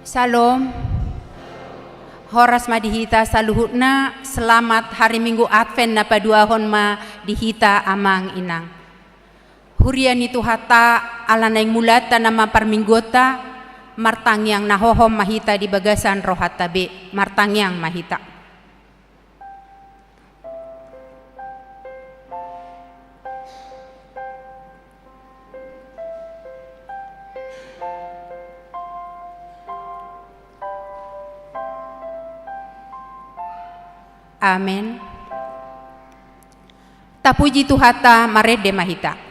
Salom. Horas madihita saluhutna selamat hari Minggu Advent na paduahon ma dihita amang inang. Hurian itu hata ala naing mulata nama parminggota martangyang nahohom mahita di bagasan rohatabe martangyang mahita. Amen. Tapuji tuhata marede mahita.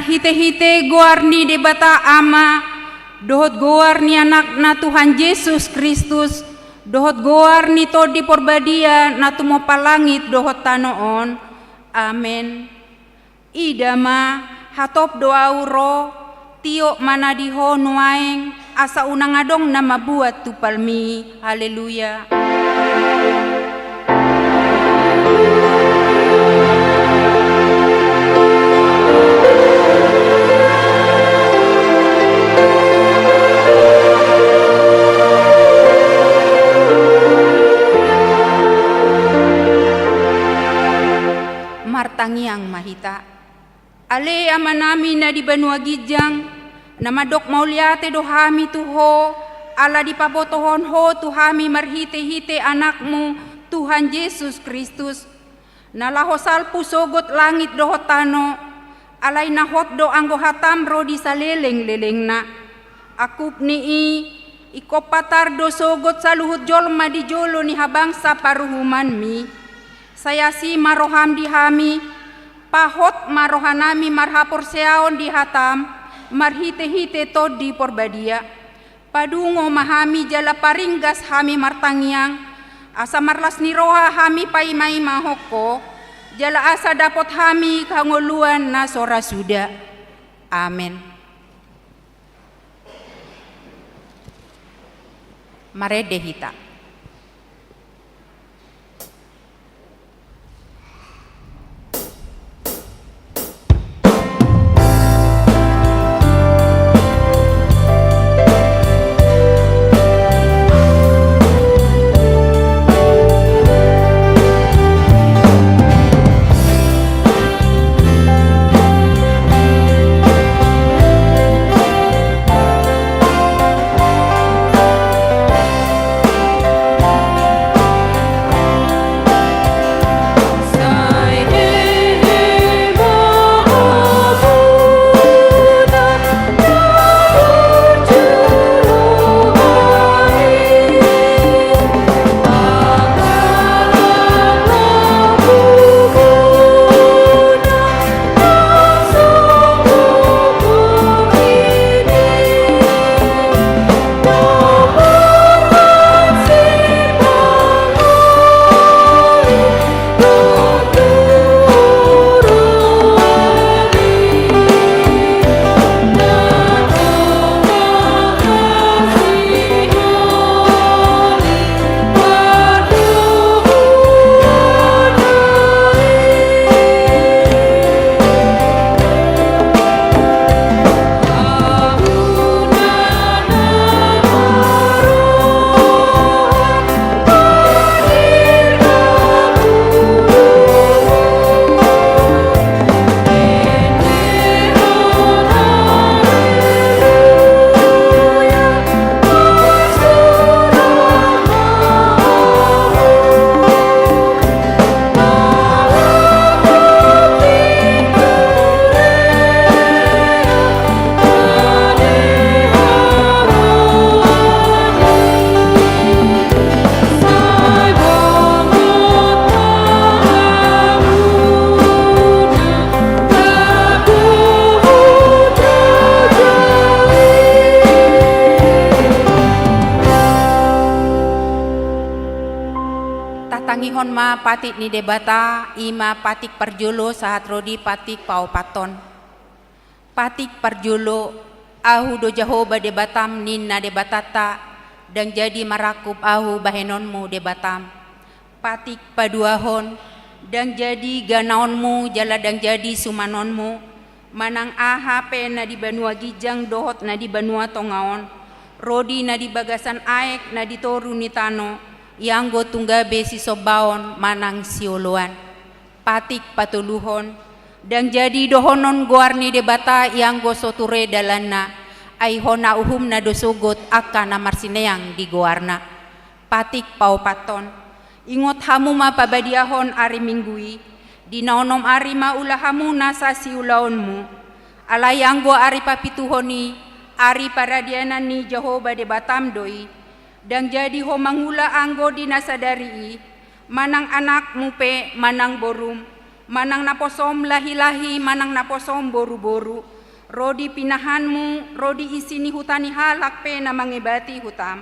Hite-hite goarni de bata ama dohot goarni anak na Tuhan Yesus Kristus dohot goarni to di porbadia na tumo palangit dohot tanoon. Amen. Idama hatop doauro tio manadiho nuaeng asa unang adong na mabuat tupalmi. Haleluya. Martangyang mahita. Ale amanami na di Banua Gijang na madok mauliate dohami tuho ala di pabotohon ho tuhami marhite-hite anakmu Tuhan Yesus Kristus nalahosal pusogot langit dohotano alay nahot do anggo hatam ro di saleleng-leleng na akup nii iko patardo sogot sa luhut jolma di jolo ni habangsa paruhuman mi. Saya si maroham di hami, pahot marohanami marhapor seaon di hatam, marhite-hite to di porbadia. Padungo mahami jala paringgas hami martangiang, asa marlas ni roha hami paimai mahoko, jala asa dapot hami kangoluan na sora suda. Amen. Maredehita. Tangihon ma patik ni debata ima patik perjulo sahat rodi patik pau paton. Patik perjulo ahu do Jahoba debatam ninna debatata dan jadi marakup ahu bahenonmu debatam. Patik paduahon dan jadi ganaonmu jala dan jadi sumanonmu manang aha pe na di banua gijang dohot na di banua tongaon rodi na di bagasan aek na di toru ni tano Yanggo tunggabe si sobaon manang sioluan. Patik patuluhon dan jadi dohonon guarni debata yanggo soture dalana ay hona uhum na dosugot akan namarsineang di guarna. Patik pau paton ingot hamu ma pabadiahon ari minggui dinaonom ari maula hamu nasa siulaonmu alayanggo ari papituhoni ari paradianan ni Jahoba debatam doi dan jadi ho mangula anggo dinasadari manang anak mupe manang borum manang naposom lahi-lahi manang naposom boru-boru rodi pinahanmu rodi isini hutani halak pe na mangebati hutam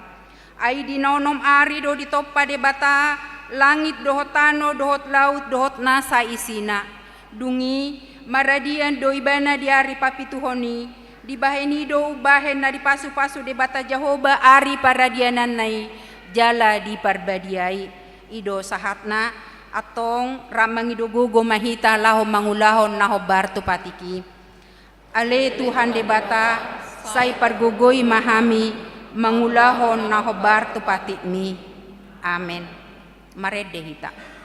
ai dinonom ari do ditoppa debata langit dohot tano dohot laut dohot nasa isina dungi maradian do ibana di ari papituhoni di baheni do bahen na di pasu-pasu debata Jahoba ari paradianan nai jala di parbadiai ido sahatna atong ramang ido gugo mahita laho mangulahon naho bartu patiki ale Tuhan debata say pargugoi mahami mangulahon naho bartu patimi amen maredehita.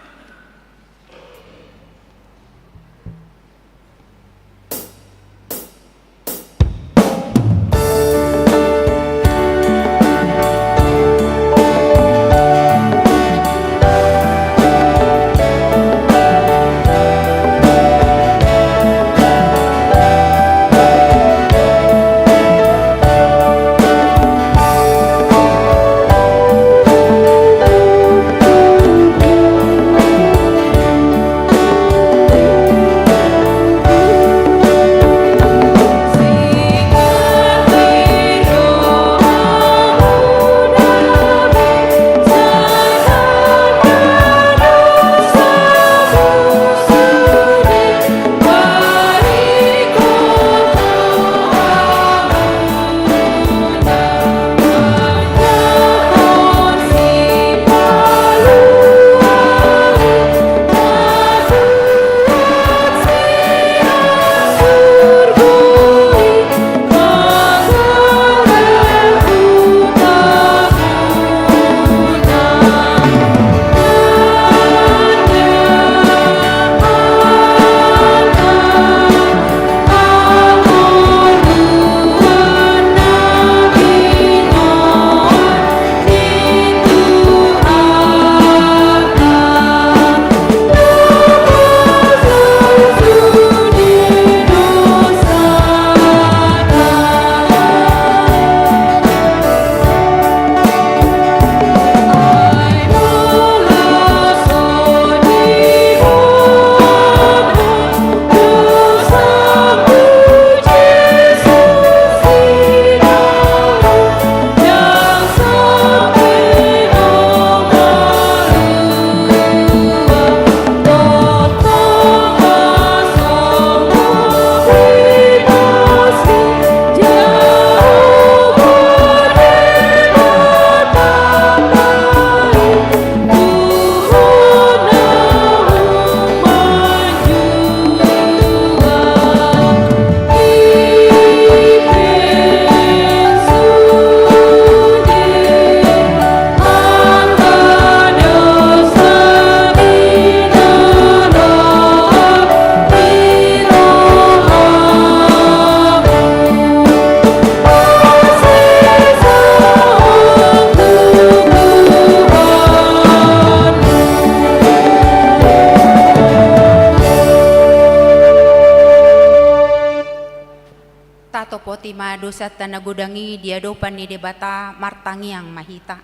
dosa tanagodangi diadopan ni debata martangiang mahita.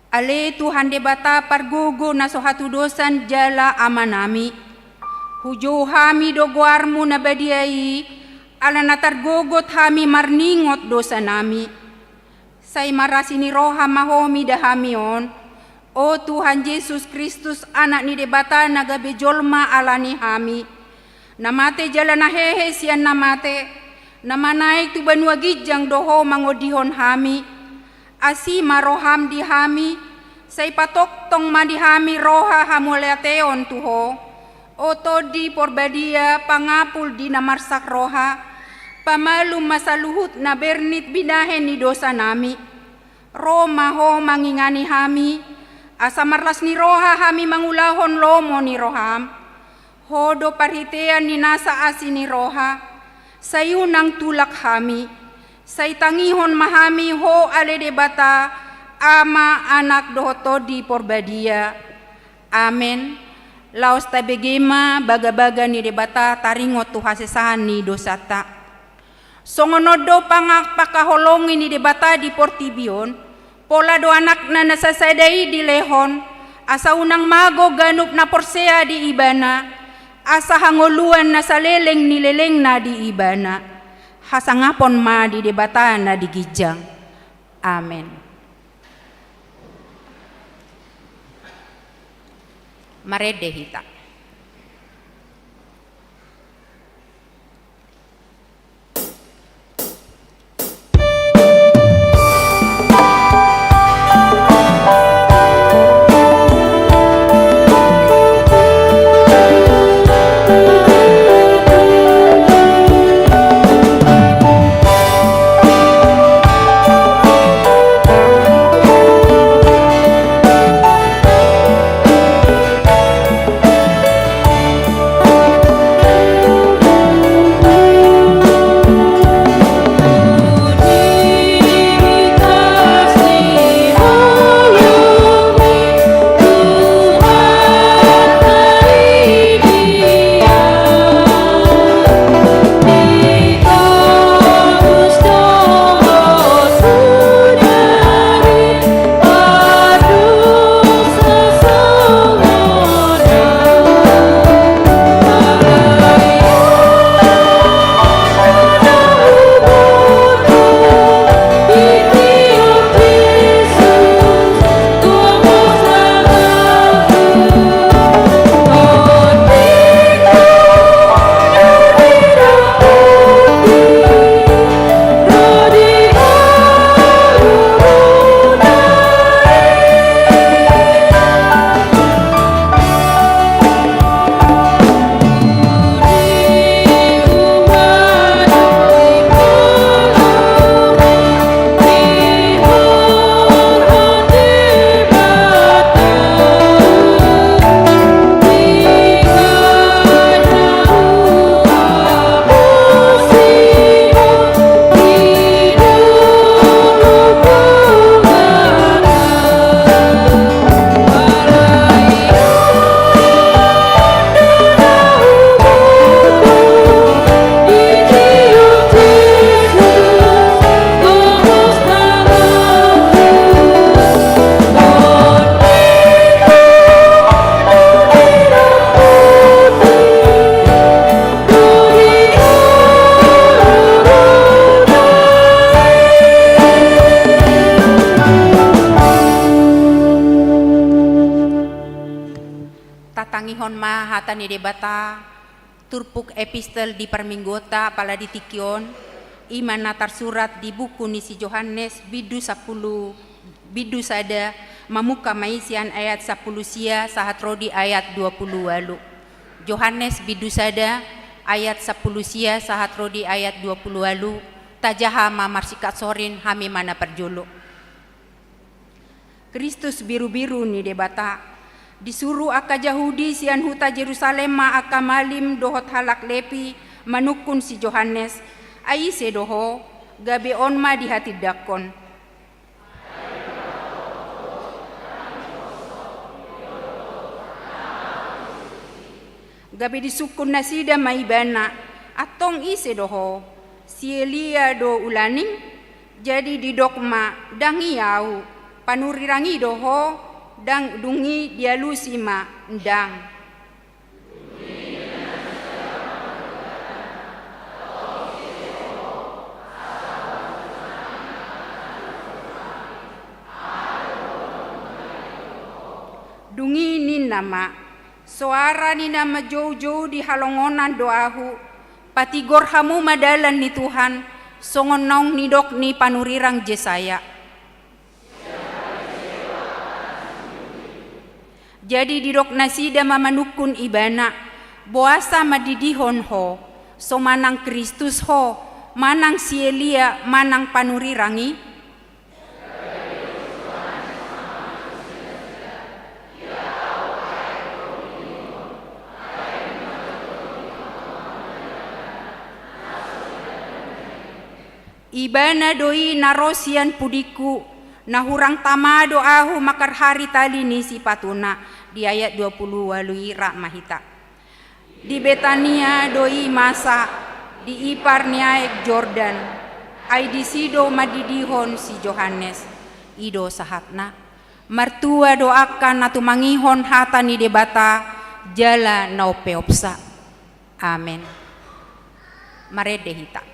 Ale Tuhan debata pargogo na sohatu dosan jala amanami. Hujo hami dogoarmu na badiai ala natargogot hami marningot dosa nami. Say marasi ni roha mahomi dahamion. O Tuhan Yesus Kristus anak ni debata nagabejolma ala ni hami. Namate jala na hehe sian namate. Namanaik tu banua gijang doho mangodihon hami. Asi maroham di hami. Say patok tong madihami roha hamuleateon tuho. O todi porbadia pangapul di namarsak roha. Pamalu masaluhut na bernit binahen ni dosa nami. Roma ho mangingani hami. Asa marlas ni roha hami mangulahon lomo ni roham. Hodo parhitean ni nasa asi ni roha. Sayunang tulak hami. Say tangihon mahami ho ale debata. Ama anak dohoto di porbadia. Amen. Laos tabegema baga-baga ni debata taringot tu hasesahan ni dosata. Songonodo pangak pakaholongi ni debata di portibion. Pola do anak na nasasadai di lehon, asa unang mago ganup na porsea di ibana, asa hangoluan na saleleng nileleng na di ibana, hasangapon ma di debata na di gijang. Amen. Maredehita. Tatangihon ma hata ni debata turpuk epistel di perminggota pala di tikion iman natar surat di buku ni si Yohanes bidu 10 bidu sada mamuka maisian ayat 10 sia sahat rodi ayat 20 walu. Yohanes bidu sada ayat 10 sia sahat rodi ayat 20 walu tajaha mamarsikat sorin hami mana perjolo. Kristus biru-biru ni debata disuruh aka Yahudi sian huta Jerusalem ma aka malim dohot halak lepi manukun si Yohanes ai sedoho gabe on ma di hati dakon. Gabe disukun nasida maibana atong ise doho si Elia do ulaning jadi di dokma dang iau panurirangi doho dang dungi dialusima ndang dungi ni nama suara ni nama jauh-jauh di halongonan doahu patigor hamu madalan ni Tuhan songon naung ni dok ni panurirang Jesaya. Jadi di dok nasida mamanukun ibana boasa madidihon ho so manang Kristus ho manang si Elia manang panurirangi ibana doi narosian pudiku nahurang tamado ahu makar hari tali ni si patuna di ayat 20 walui rak mahita di Betania doi masa di ipar niaek Jordan ai di sido madidihon si Johannes ido sahatna mertua doakan natu mangihon hata ni debata jala nau peopsa amen marede hita.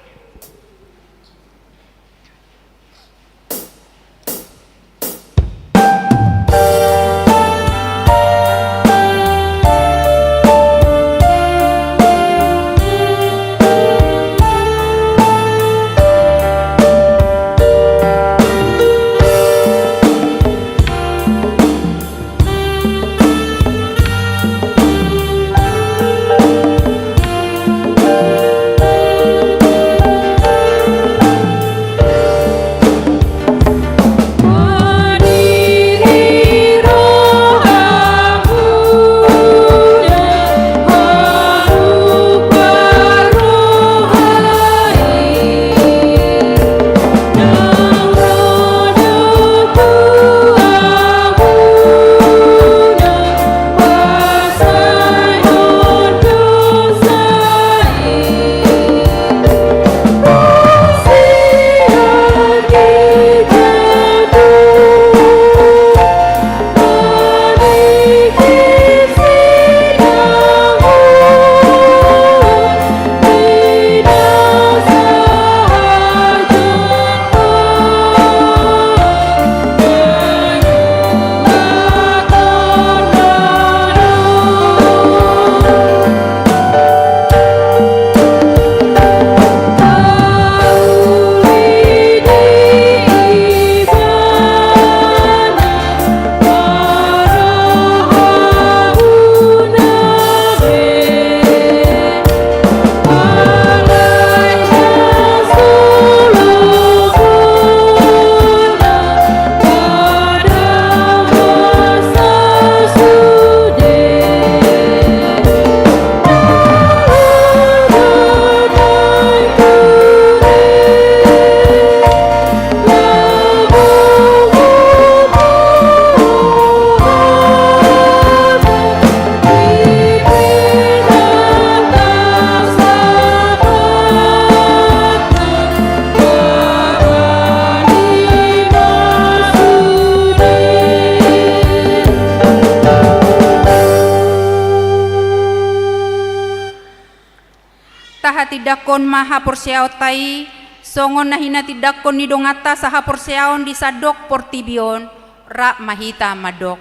Tidakon maha porsiao tai songon nahina tidakon ni dongata saha porsiaon di sadok portibion rak mahita madok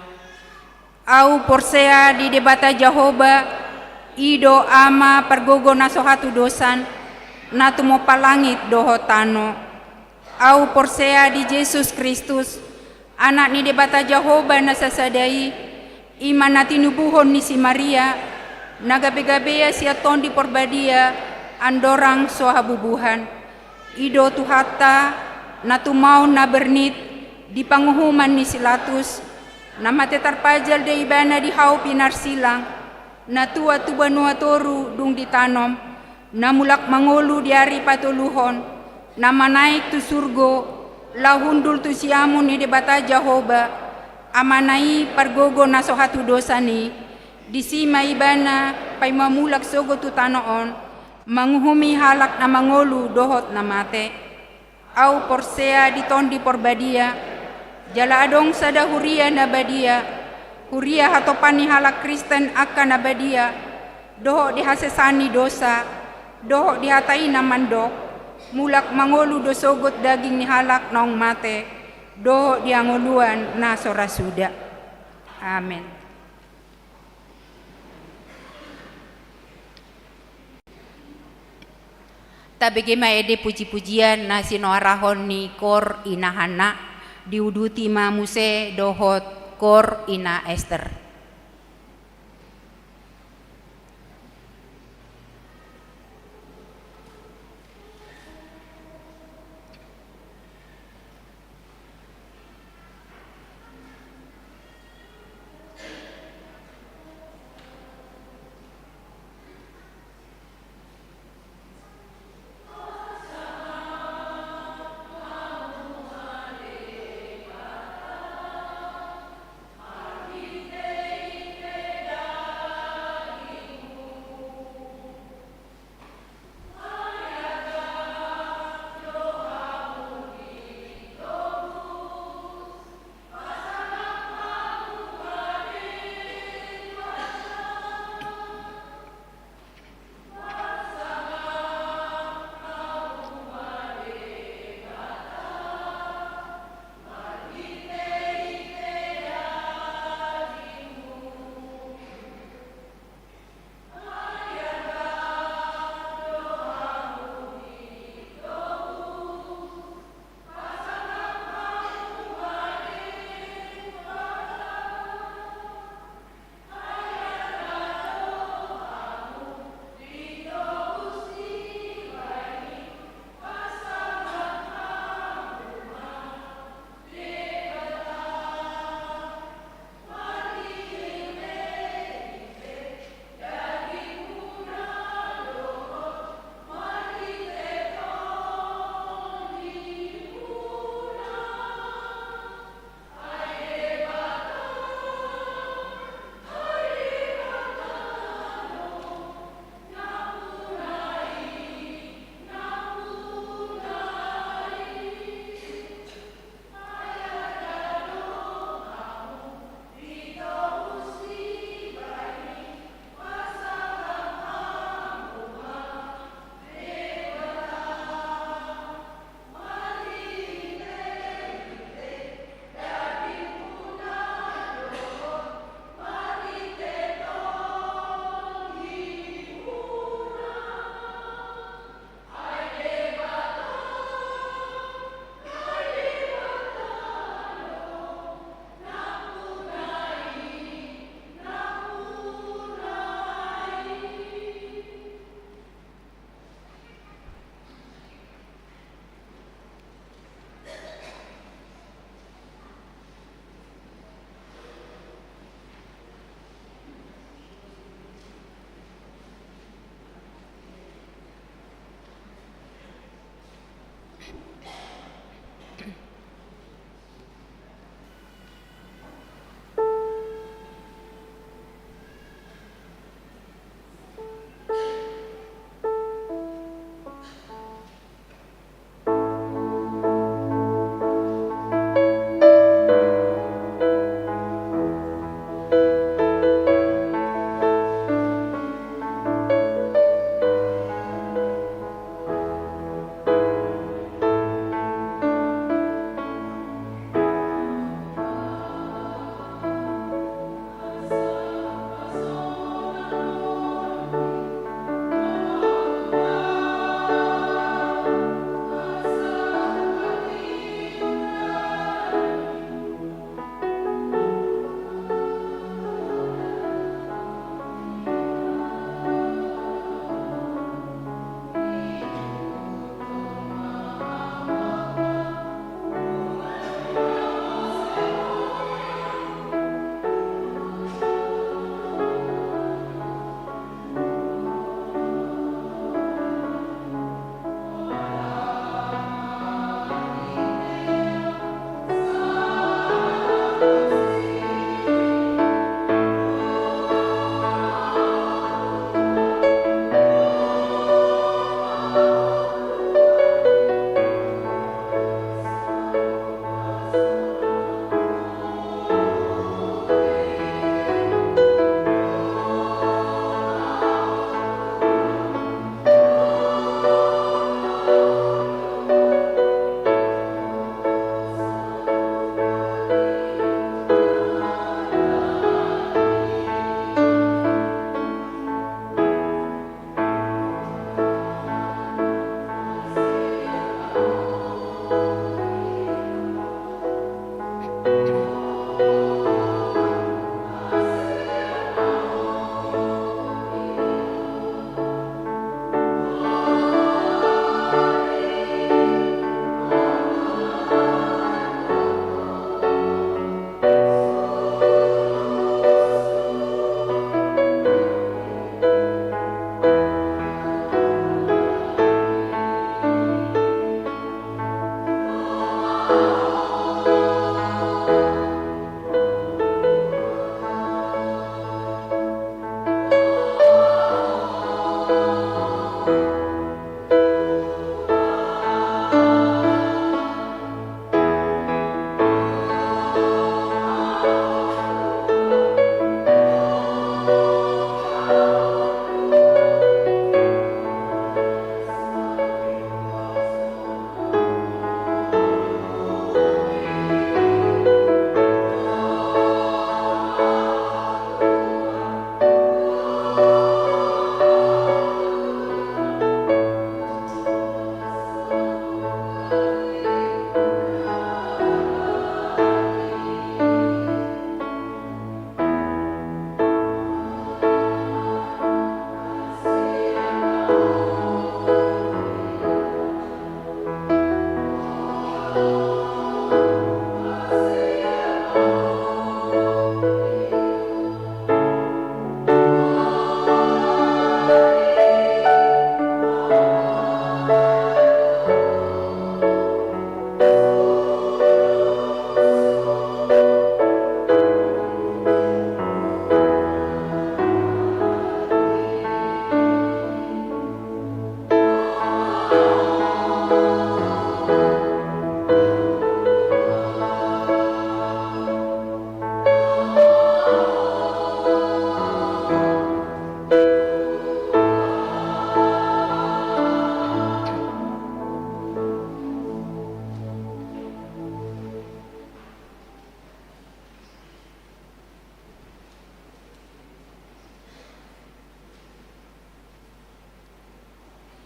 au porsea di debata Jahoba ido ama pergogo nasohatu dosan natu mo palangit dohotano au porsea di Yesus Kristus anak ni debata Jahoba nasasadai iman nati nubuhon ni si Maria nagabe-gabea siaton di porbadia andorang sohabubuhan ido tuhata natu mau na bernit di panguhuman ni silatus nama tetar pajal de ibana di hau pinar silang natua tubanua toru dung ditanom namulak mangolu di hari patuluhon nama naik tu surgo lahundul tu siamun ni debata Jahoba amanai pargogo nasohatu dosani disima ibana pai mamulak sogo tu tanoon Manguhumi halak na mangolu dohot na mate. Au porsea ditondi porbadia. Jala adong sada huria na badia. Huria hatopani halak Kristen akan na badia. Dohot dihasesani dosa. Dohot dihatai na mandok. Mulak mangolu dosogot daging ni halak naong mate. Dohot diangoluan na sorasuda. Amen. Tabege maede puji-pujian na sinoarahon ni kor ina Hana diuduti mamuse dohot kor ina Esther.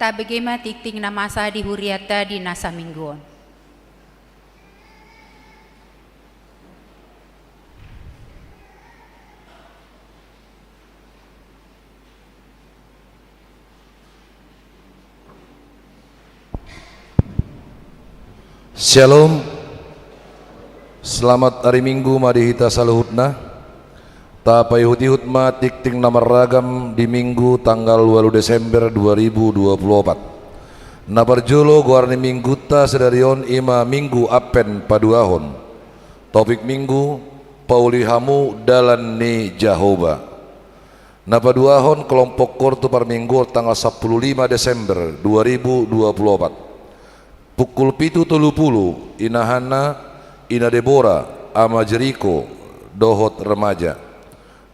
bagaimana tikting na masa di huriata di nasa mingguon. Shalom, selamat hari Minggu madihita saluhutna. Tapai hutihut ma tikting namar ragam di Minggu tanggal 2 Desember 2024. Naparjolo guarni Minggu ta sedarion ima Minggu apen paduahon. Topik Minggu pauli hamu dalan ni Jahoba. Napaduahon kelompok kortu par Minggu tanggal 15 Desember 2024. Pukul 7.30 ina Hana, ina Debora, ama Jeriko, dohot remaja.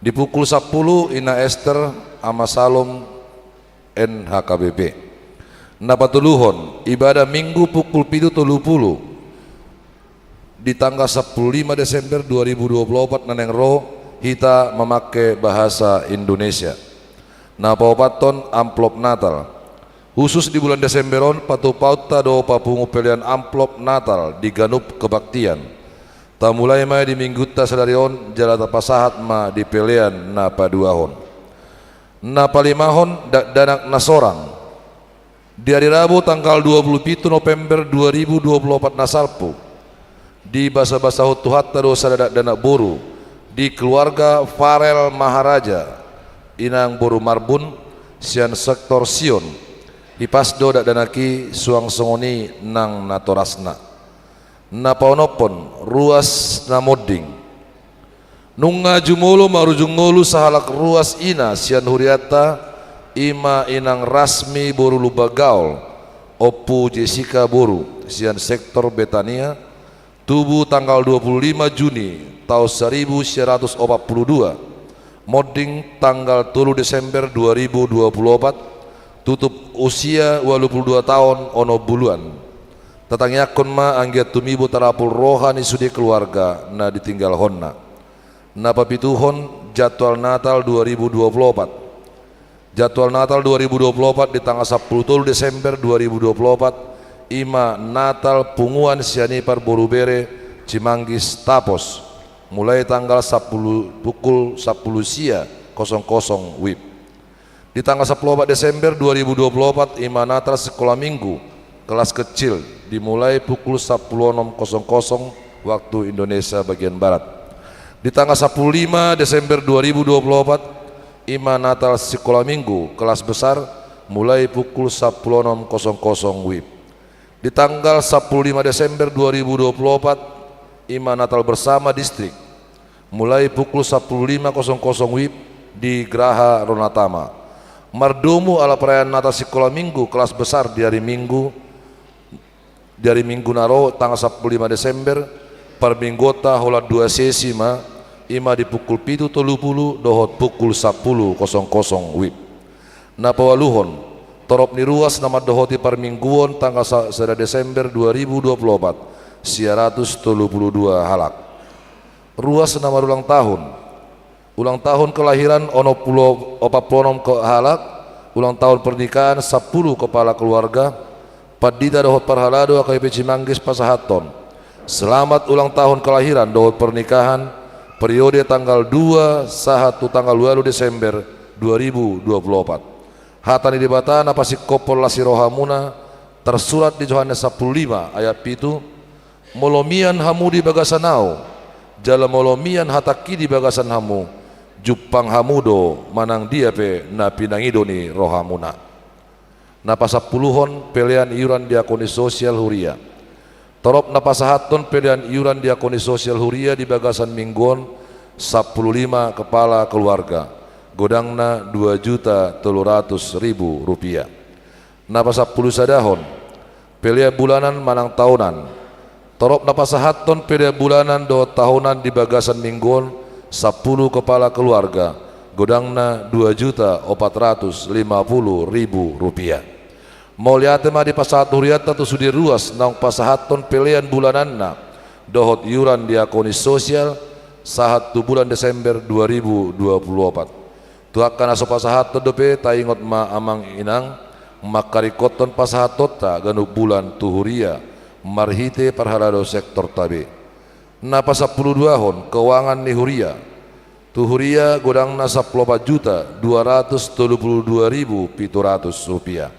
Di pukul 10 ina Esther, ama Salom, NHKBP. Napatuluhon ibadah Minggu pukul 7.30 di tanggal 15 Desember 2024 naneng roh kita memakai bahasa Indonesia. Napaopaton amplop Natal. Khusus di bulan Desemberon patu pauta do papungu pelian amplop Natal di Ganup Kebaktian. Ta mulai mai di Minggu ta sedarion jalata pasahat ma di pelian na paduahon. Na palimahon danak nasorang. Di hari Rabu tanggal 27 November 2024 nasalpu. Di basa-basa hutuhatta do sadadak danak boru di keluarga Farel Maharaja inang boru Marbun sian sektor Sion. Ipasdo dak danaki suang songoni nang natorasna napaonopon ruas namoding nunga jumolo marujung ngolu sahalak ruas ina sian huriata ima inang rasmi boru lubagaul opu Jessica boru sian sektor Betania tubuh tanggal 25 Juni tahun 1942 moding tanggal 3 Desember 2024 tutup usia 22 tahun ono buluan. Tatangnya kon ma anggiat tumibu tarapul rohani sudi keluarga na ditinggal honna. Na papituhon jadwal Natal 2024. Jadwal Natal 2024 di tanggal 10 Desember 2024 ima Natal punguan sianipar borubere Cimanggis Tapos mulai tanggal 10 pukul 10 sia 00 WIB. Di tanggal 14 Desember 2024 ima Natal sekolah minggu kelas kecil dimulai pukul 10.00 waktu Indonesia bagian Barat. Di tanggal 15 Desember 2024 ima Natal sekolah minggu kelas besar mulai pukul 10.00 WIB. Di tanggal 15 Desember 2024 ima Natal bersama distrik mulai pukul 15.00 WIB di Graha Ronatama. Mardomu ala perayaan Natal sekolah minggu kelas besar di hari Minggu naro tanggal 15 Desember per minggota hola 2 sesi ma ima di pukul 7.30 dohot pukul 10.00 WIB. Napawaluhon torop ni ruas nama dohoti per mingguon tanggal 1 Desember 2024 132 halak. Ruas nama ulang tahun kelahiran ono pulau opaponom ke halak, ulang tahun pernikahan 10 kepala keluarga, padita dohot parhalado KP Cimanggis Pasahaton. Selamat ulang tahun kelahiran dohot pernikahan periode tanggal 2 sahatu tanggal 2 Desember 2024. Hatani dibatan apa si kopol lasi rohamuna tersurat di Yohanes 15 ayat 7 molomian hamu di bagasanau jala molomian hataki di bagasan hamu Jupang hamudo manang dia pe na pinangidoni rohamuna. Napasapuluhon pelian iuran diakoni sosial huria. Torop napasahaton pelian iuran diakoni sosial huria di bagasan mingguon 15 kepala keluarga. Godangna 2.300.000 rupiah. Napasapuluh sadahon pelia bulanan manang tahunan. Torop napasahaton pelia bulanan do tahunan di bagasan mingguon 10 kepala keluarga, godangna 2.450.000 rupiah. Mauliate ma di pasahat huriata tu sudi ruas nang pasahaton pelian bulananna dohot iuran diakoni sosial sahat tu bulan Desember 2024. Tu akan aso pasahaton dope taingot ma amang inang makarikoton pasahatota ganu bulan tuhuria marhite parhalado sektor tabe na pa 12 hon keuangan ni huria tuhuria godang na 14.232.700 rupiah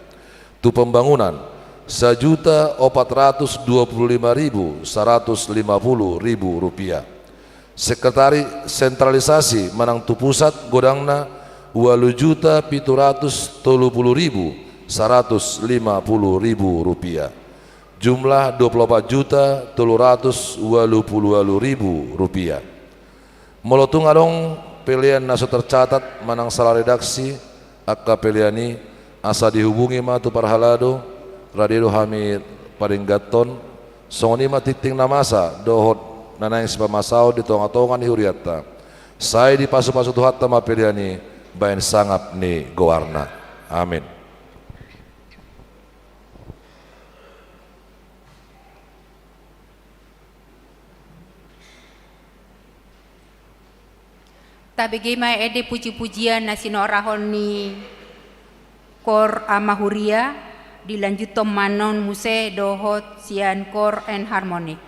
tu pembangunan 1.425.150.000 rupiah sekretari sentralisasi manang tu pusat godangna 8.730.150.000 rupiah jumlah 24.320.000 rupiah molotung adong pilihan naso tercatat manang salah redaksi akka piliani asa dihubungi ma tu parhalado radio Hamid Paringgaton songoni ma titing namasa dohot nanang sipamasao di tonga-tongan huriatta saya di pasu-pasu tuhatta ma piliani bain sangap ni gowarna amin. Tabigi may ede puji-pujian na sinorahon ni Kor Amahuria dilanjut manon muse dohot sian Kor and Harmonic.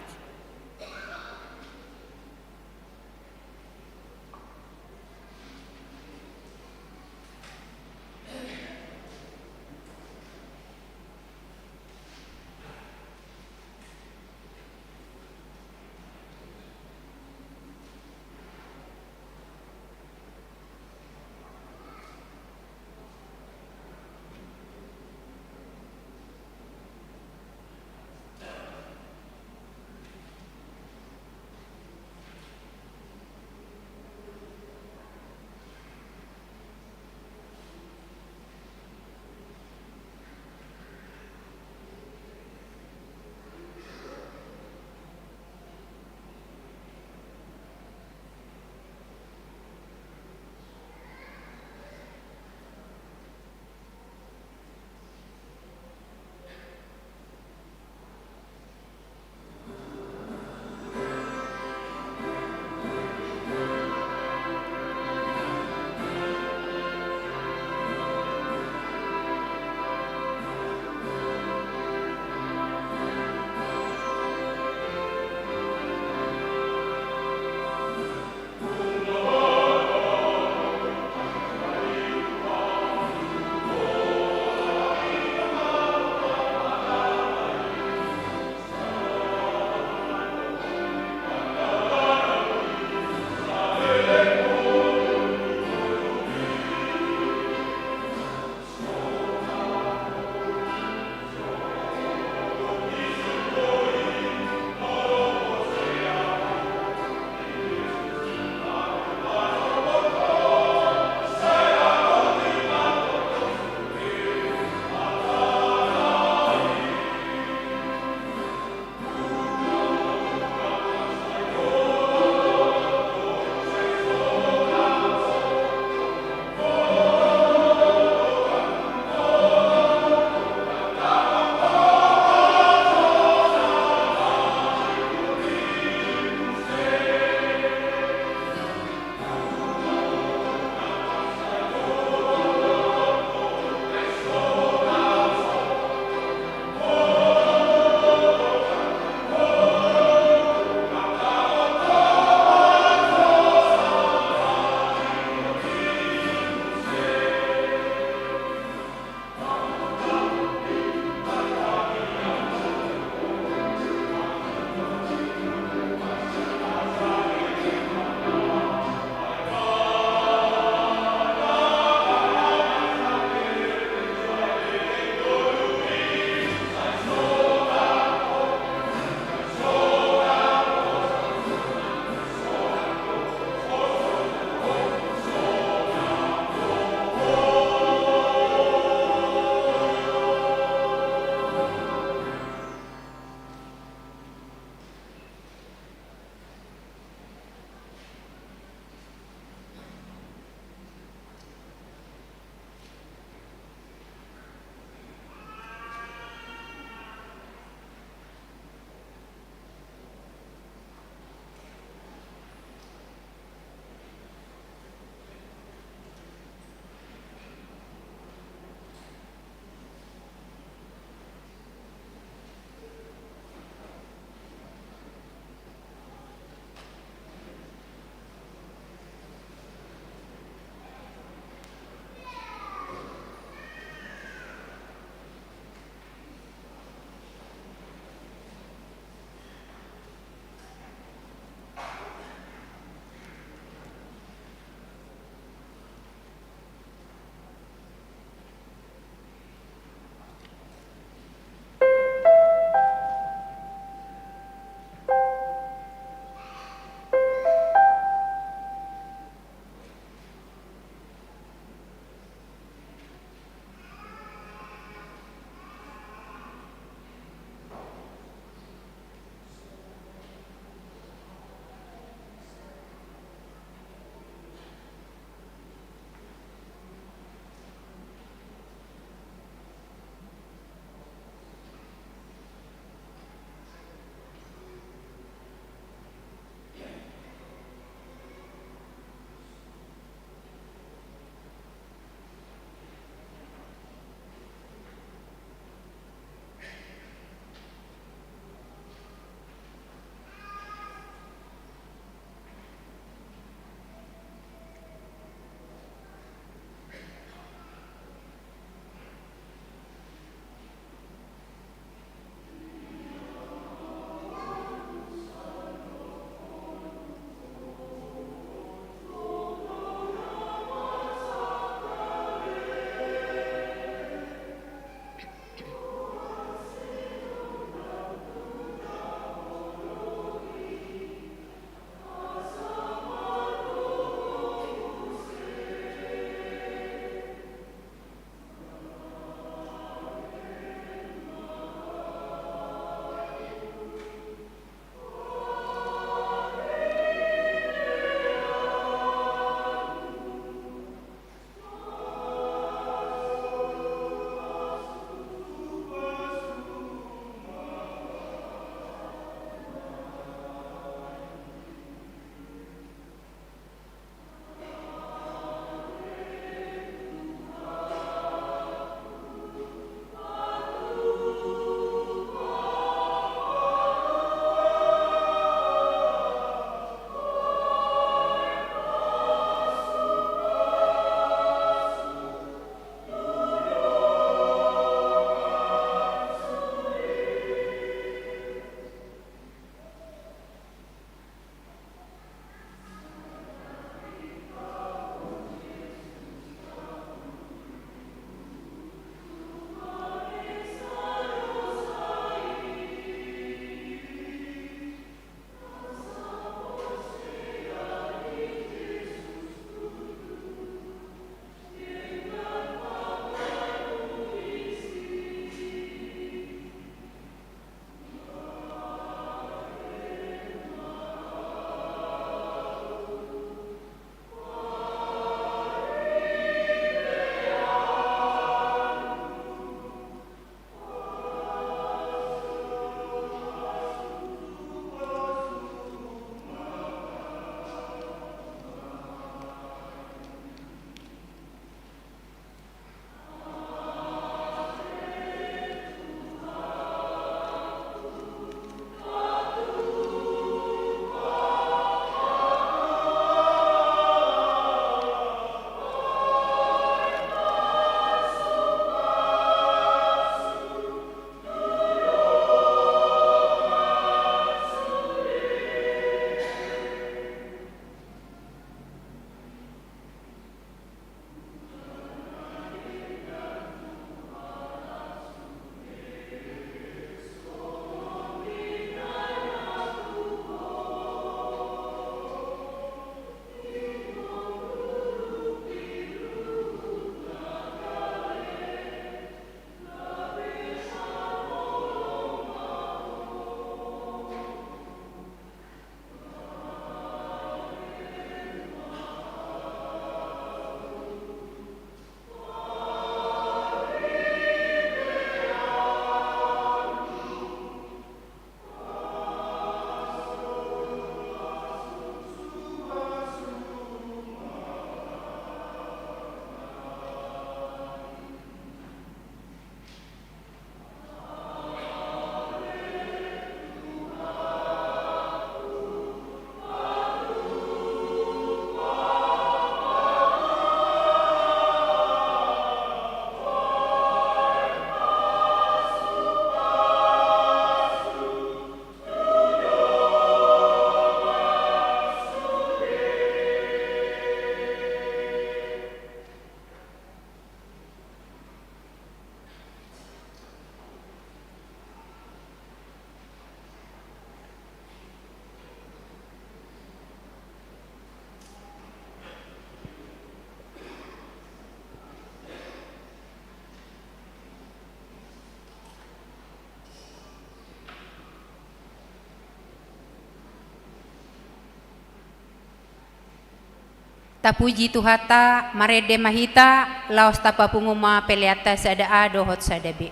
Tapuji Tuhata, marede mahita, laos tapapunguma peleata sada dohot sadabe.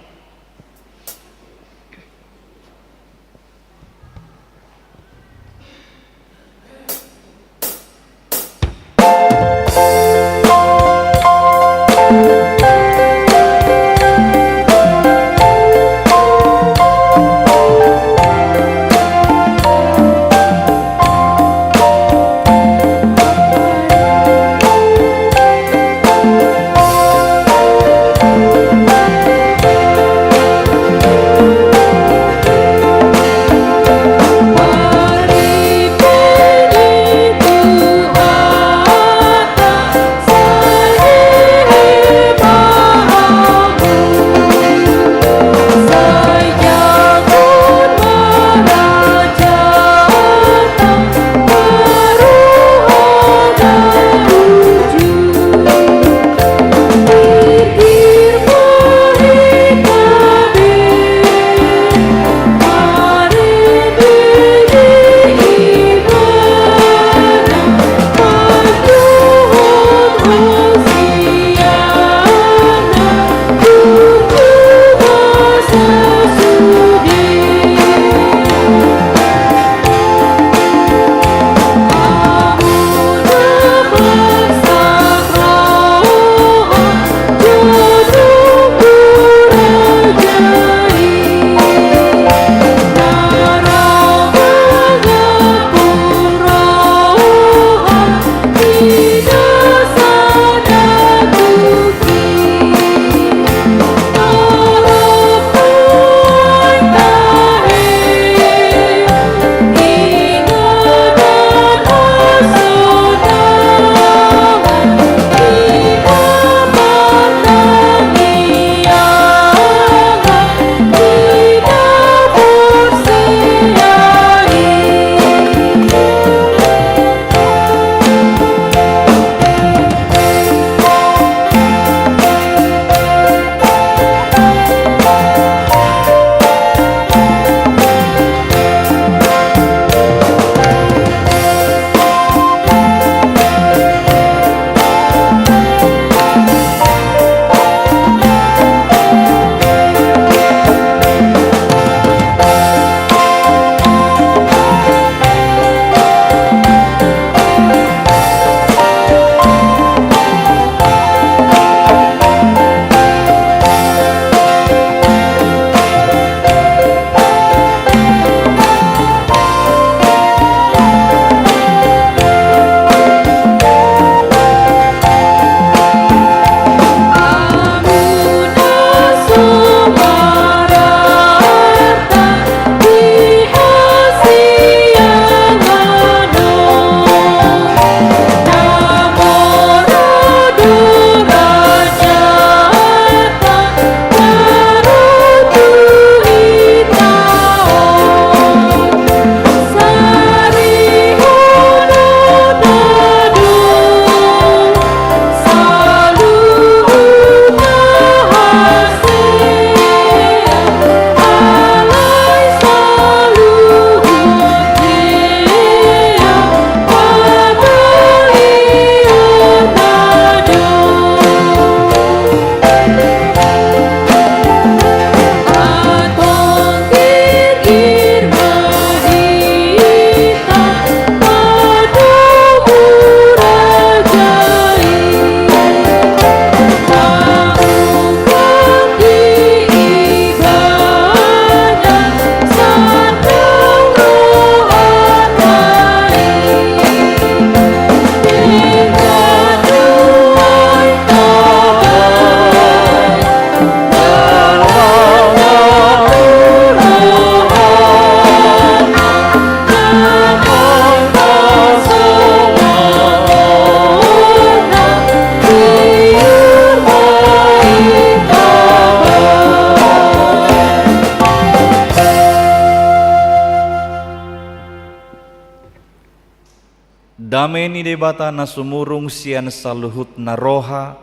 Dame ni debata na sumurung sian saluhut na roha,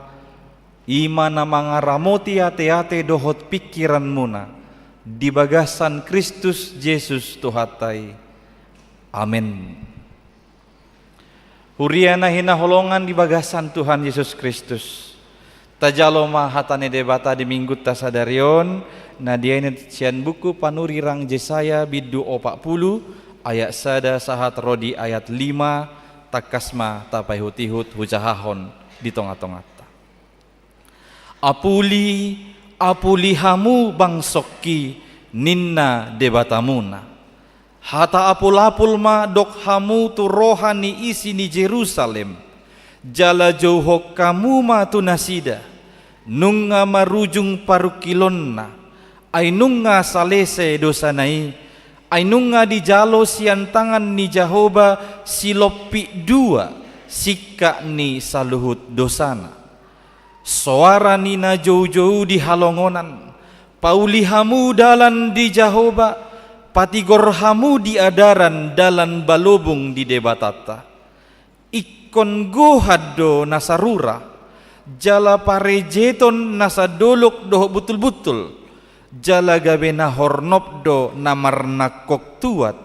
ima na mga ramoti ate-ate dohot pikiran muna, di bagasan Kristus Jesus Tuhatay. Amen. Huriana hinaholongan di bagasan Tuhan Yesus Kristus. Tajaloma hatane debata di minggu tasadarion. Nadia ini sian buku panurirang Jesaya bidu 40 ayat sada sahat rodi ayat 5 takasma tapai hutihut hujahahon di tongah-tongah. Apuli hamu bangsokki ninna debatamuna. Hata apul-apul ma dok hamu tu rohani isi ni Jerusalem. Jala jauhok kamu ma tu nasida. Nunga marujung parukilonna. Ay nunga salese dosanai. Ay nunga di jalo sian tangan ni Jahoba silopi dua. Sika ni saluhut dosana. Suara nina jauh-jauh di halongonan. Paulihamu dalan di Jahoba. Patigorhamu di adaran dalan balobung di debatata. Ikon gohado nasarura. Jala parejeton nasa dolok doh betul-betul. Jala gabe nahornop do namarna kok tuat.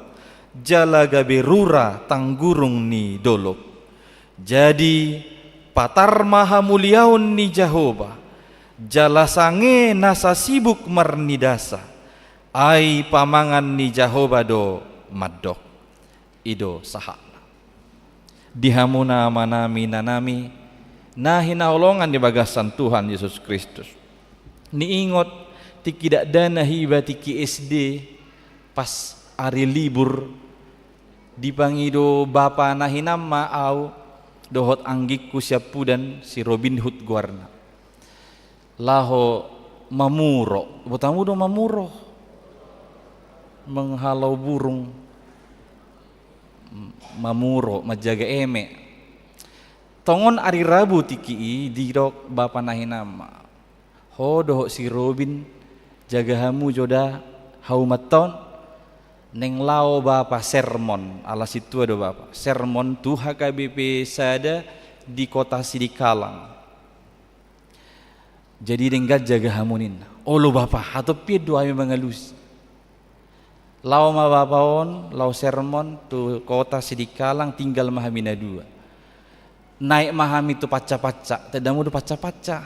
Jala gabe rura tanggurung ni dolok. Jadi patar maha muliaun ni Jahoba. Jala sange nasa sibuk marnidasa. Ai pamangan ni Jahoba do madok ido sahana. Dihamuna manami nanami na hinaolongan di bagasan Tuhan Yesus Kristus. Niingot tikidak dana hiba tiki SD pas hari libur dipangido bapa nahinama au dohot anggikku siapudan si Robin Hood guarna. Laho mamuro, botamu do mamuro. Menghalau burung mamuro majaga eme tongon ari Rabu tiki di dok bapa nahinama ho doh si Robin jaga hamu joda haumaton neng lao bapa sermon ala situ ada bapa sermon tu HKBP sada di kota Sidikalang jadi denggat jaga hamunin oh lo bapa atau piedo ami mengalus lau ma bapaon, lau sermon tu kota Sidikalang tinggal mahamina 2. Naik mahami tu paca-paca, tadamu tu paca-paca.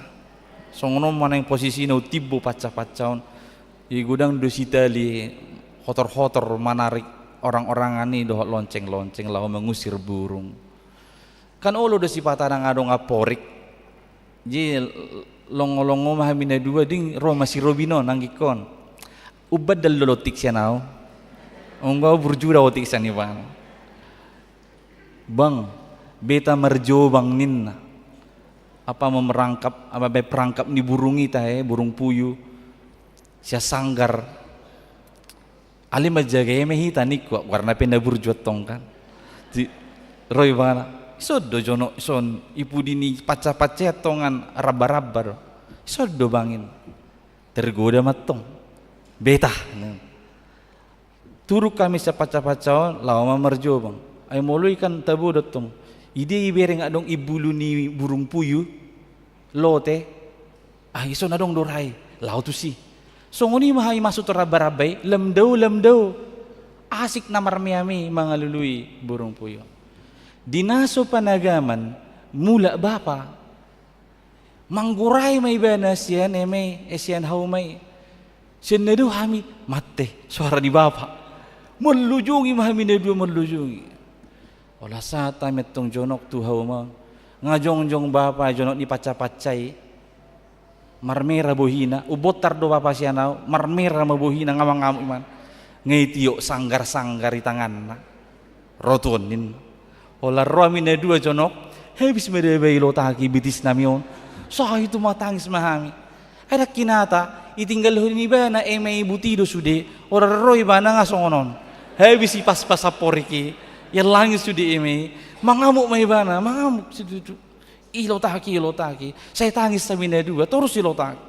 Songono mana yang posisi nau tibo paca-pacaon. Di gudang dositali hotor-hotor menarik orang-orang ani dohot lonceng-lonceng lau mengusir burung. Kan olo dosi patarang adong aporik. Ji longo-longo mahamina 2 ding ro masih Robino nanggikon. Ubad dal lolotik siya nao. Onggo burjuda otik sani bang beta merjo bang ninna apa memerangkap apa be perangkap ni burung ita burung puyuh sia sanggar ali majaga mehi tani ko warna penda burjuat tong kan di roy bana sodo jono son ipu dini paca-paca tongan raba-raba sodo bangin tergoda matong beta turuk kami sa paca-pacaon lama merjo bang ay moloy kan tabu dotong ide ibereng adong ibulu ni burung puyuh lote ay iso na dong doray lao tu si so nguni mahay masuk raba-rabay lemdaw asik na marmiami mga luluy burung puyuh dinaso panagaman mula bapa mangguray may bana siyan siyan haumay siyan na do hami mate suara di bapa melujungi mahamina 2 melujungi olah sata metong jonok tu hauma ngajong-jong bapa jonok ni paca-pacai marmera bohina ubotar do bapa sianau marmera mabohina ngamang-ngamuk iman ngaitio sanggar-sanggar di tanganna rotonin olah roamina 2 jonok habis medebay lo taki bitis namion sah itu matangis mahami ada kinata itinggal huni bana emay butido sude ora roy bana ngasongonon habis pas-pas saporiki ya langis sude emay mangamuk may bana mangamuk situ ilo taki saya tangis sa mina 2 terus ilo taki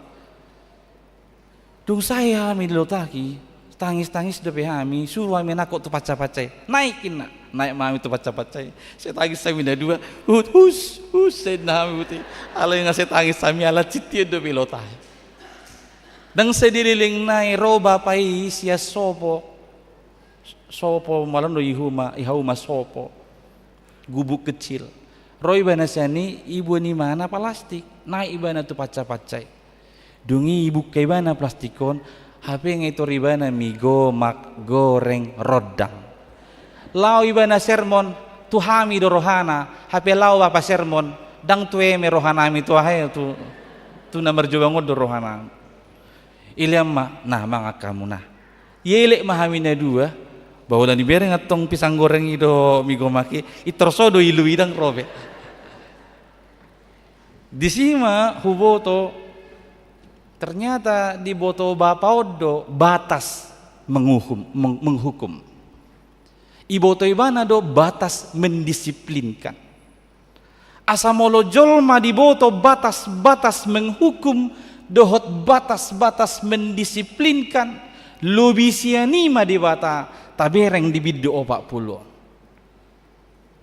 dung saya mi ilo taki tangis depe hami suruh hami nakok tu paca-pacai naikin na naik mami tu paca-pacai saya tangis sa mina 2 hus saya nami buti alay nga saya tangis sa mi ala citia depe ilo taki dang sedililing nai roba pai sia sopo malam do ihuma sopo gubuk kecil. Roy bana sani ibu ni mana plastik, naik ibana tu pacai-pacai. Dungi ibu kay bana plastikon, HP ngaito ribana migo mak goreng rodang. Lau ibana sermon tuhami do rohana, HP lau bapa sermon, dang tuwe me rohana mi tuahe tu namar jobangod do rohana. Iliam ma, nah mga kamu nah. Yelek mahamina dua, bahwa dan diberi ngatong pisang goreng ido migo maki itorsodo ilu idang robe di sima huboto ternyata di boto bapaodo batas menghukum iboto ibana do batas mendisiplinkan asamolo jolma di boto batas menghukum dohot batas mendisiplinkan lobisianima di bata tabereng di biddo opak pulo.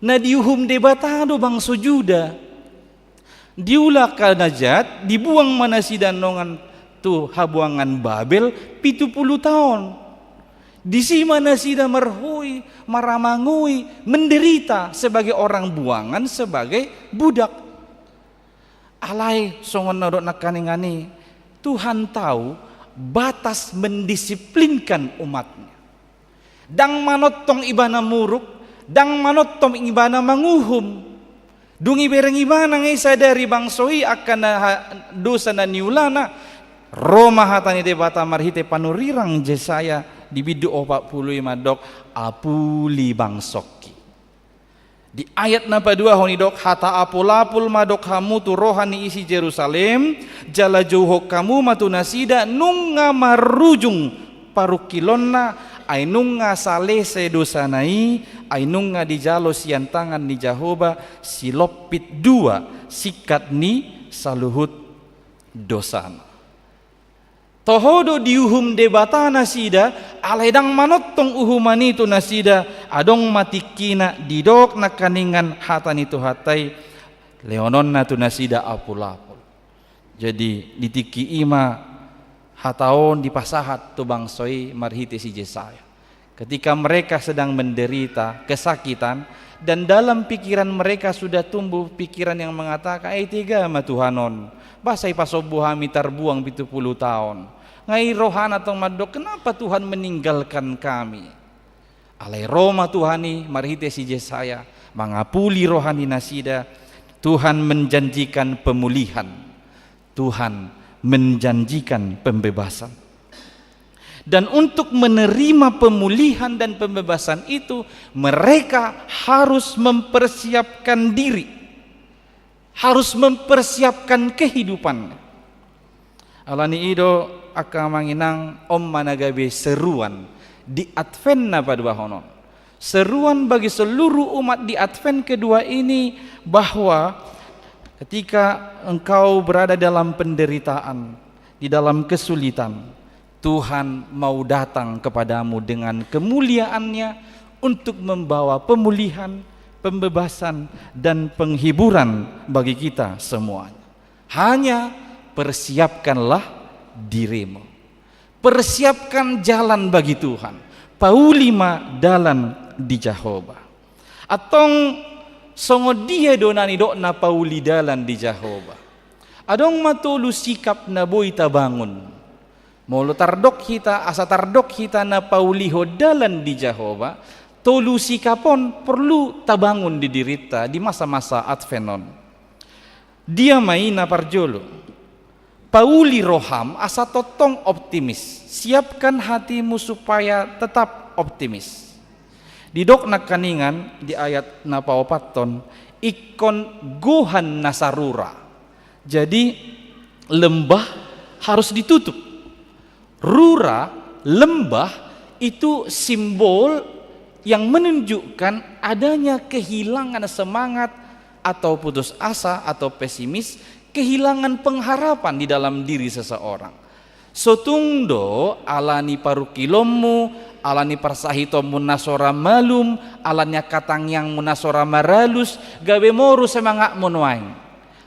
Na diuhum debatado bang sujuda. Diulak ka najat, dibuang mana si danongan tu habuangan Babel 70 tahun. Di si mana si marhui, maramangui, menderita sebagai orang buangan, sebagai budak. Alai songon nodok nakaningani, Tuhan tahu batas mendisiplinkan umatnya. Dang manotong ibana muruk, dang manotong ibana manguhum. Dungi bereng ibana ngay sadari bangsoi akan dosa na niulana. Roma hatani debata marhite panurirang Jesaya di bidu 45 dok apuli bangsoki. Di ayat napa dua honidok hata apul-apul madok hamu tu rohani isi Jerusalem jala jauhok kamu matu nasida nunga marujung parukilonna ainunga salese dosanai ainunga di jalo siantangan ni Jahoba silopit dua sikat ni saluhut dosana tohodo diuhum debatana sida alaidang manotong uhuman itu nasida adong matikina didok nakaningan hatan itu hatai leonon natu nasida apul-apul jadi ditiki ima hataon di pasahat tu bangsoi marhite si Jesaya ketika mereka sedang menderita kesakitan dan dalam pikiran mereka sudah tumbuh pikiran yang mengatakan tiga ma Tuhanon basai pasobuhami terbuang 70 tahun ngai rohana tong madok kenapa Tuhan meninggalkan kami alai Roma Tuhani marhite si Jesaya mangapuli rohani nasida Tuhan menjanjikan pemulihan Tuhan menjanjikan pembebasan dan untuk menerima pemulihan dan pembebasan itu mereka harus mempersiapkan diri harus mempersiapkan kehidupan alani ido aka manginang om managabe seruan di Advent napa dua honon seruan bagi seluruh umat di Advent kedua ini bahwa ketika engkau berada dalam penderitaan, di dalam kesulitan, Tuhan mau datang kepadamu dengan kemuliaannya untuk membawa pemulihan, pembebasan, dan penghiburan bagi kita semuanya. Hanya persiapkanlah dirimu. Persiapkan jalan bagi Tuhan. Paulima dalan di Jahoba. Atong songo dia donani dok na pauli dalan di Jahoba. Adong matulu sikap na boy tabangun. Molo tardok kita asa tardok kita na pauliho dalan di Jahoba. Tolu sikapon perlu tabangun di dirita di masa-masa Advenon. Dia maina parjolo. Pauli roham asa totong optimis. Siapkan hatimu supaya tetap optimis. Di dok nakaningan di ayat napaopaton ikon gohan nasarura. Jadi lembah harus ditutup. Rura lembah itu simbol yang menunjukkan adanya kehilangan semangat atau putus asa atau pesimis, kehilangan pengharapan di dalam diri seseorang. Sotungdo alani parukilomu, alani parsahito munasora malum, alanya katang yang munasora maralus, gawe moru semangat munuaing,